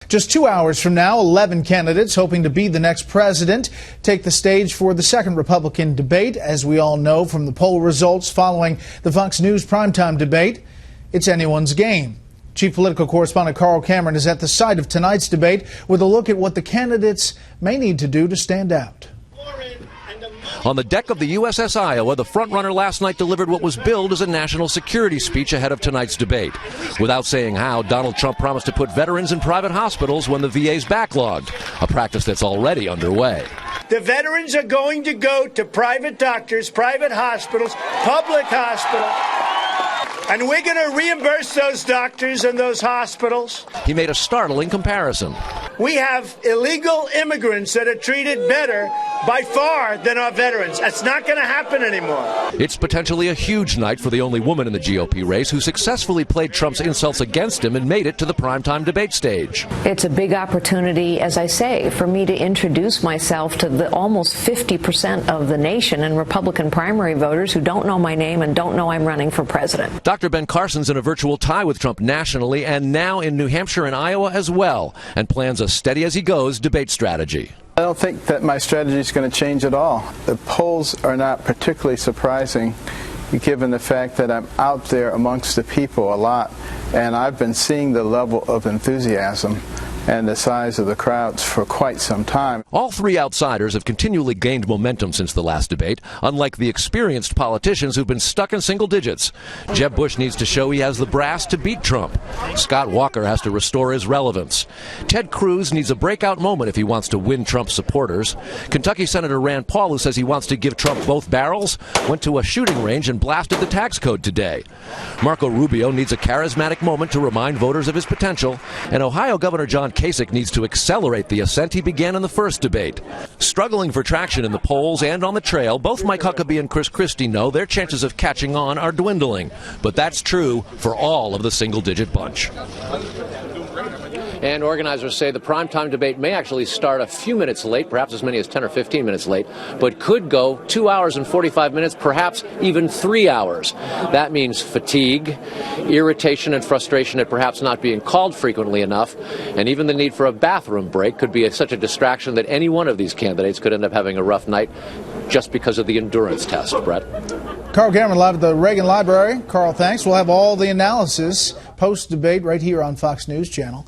Just 2 hours from now, 11 candidates hoping to be the next president take the stage for the second Republican debate. As we all know from the poll results following the Fox News primetime debate, it's anyone's game. Chief political correspondent Carl Cameron is at the site of tonight's debate with a look at what the candidates may need to do to stand out. On the deck of the USS Iowa, the frontrunner last night delivered what was billed as a national security speech ahead of tonight's debate. Without saying how, Donald Trump promised to put veterans in private hospitals when the VA's backlogged, a practice that's already underway. The veterans are going to go to private doctors, private hospitals, public hospitals, and we're going to reimburse those doctors and those hospitals. He made a startling comparison. We have illegal immigrants that are treated better by far than our veterans. That's not going to happen anymore. It's potentially a huge night for the only woman in the GOP race who successfully played Trump's insults against him and made it to the primetime debate stage. It's a big opportunity, as I say, for me to introduce myself to the almost 50% of the nation and Republican primary voters who don't know my name and don't know I'm running for president. Dr. Ben Carson's in a virtual tie with Trump nationally and now in New Hampshire and Iowa as well, and plans a steady as he goes debate strategy. I don't think that my strategy is going to change at all. The polls are not particularly surprising given the fact that I'm out there amongst the people a lot, and I've been seeing the level of enthusiasm and the size of the crowds for quite some time. All three outsiders have continually gained momentum since the last debate, unlike the experienced politicians who've been stuck in single digits. Jeb Bush needs to show he has the brass to beat Trump. Scott Walker has to restore his relevance. Ted Cruz needs a breakout moment if he wants to win Trump's supporters. Kentucky Senator Rand Paul, who says he wants to give Trump both barrels, went to a shooting range and blasted the tax code today. Marco Rubio needs a charismatic moment to remind voters of his potential, and Ohio Governor John Kasich needs to accelerate the ascent he began in the first debate. Struggling for traction in the polls and on the trail, both Mike Huckabee and Chris Christie know their chances of catching on are dwindling. But that's true for all of the single-digit bunch. And organizers say the primetime debate may actually start a few minutes late, perhaps as many as 10 or 15 minutes late, but could go 2 hours and 45 minutes, perhaps even 3 hours. That means fatigue, irritation and frustration at perhaps not being called frequently enough, and even the need for a bathroom break could be such a distraction that any one of these candidates could end up having a rough night just because of the endurance test, Brett. Carl Cameron live at the Reagan Library. Carl, thanks. We'll have all the analysis post-debate right here on Fox News Channel.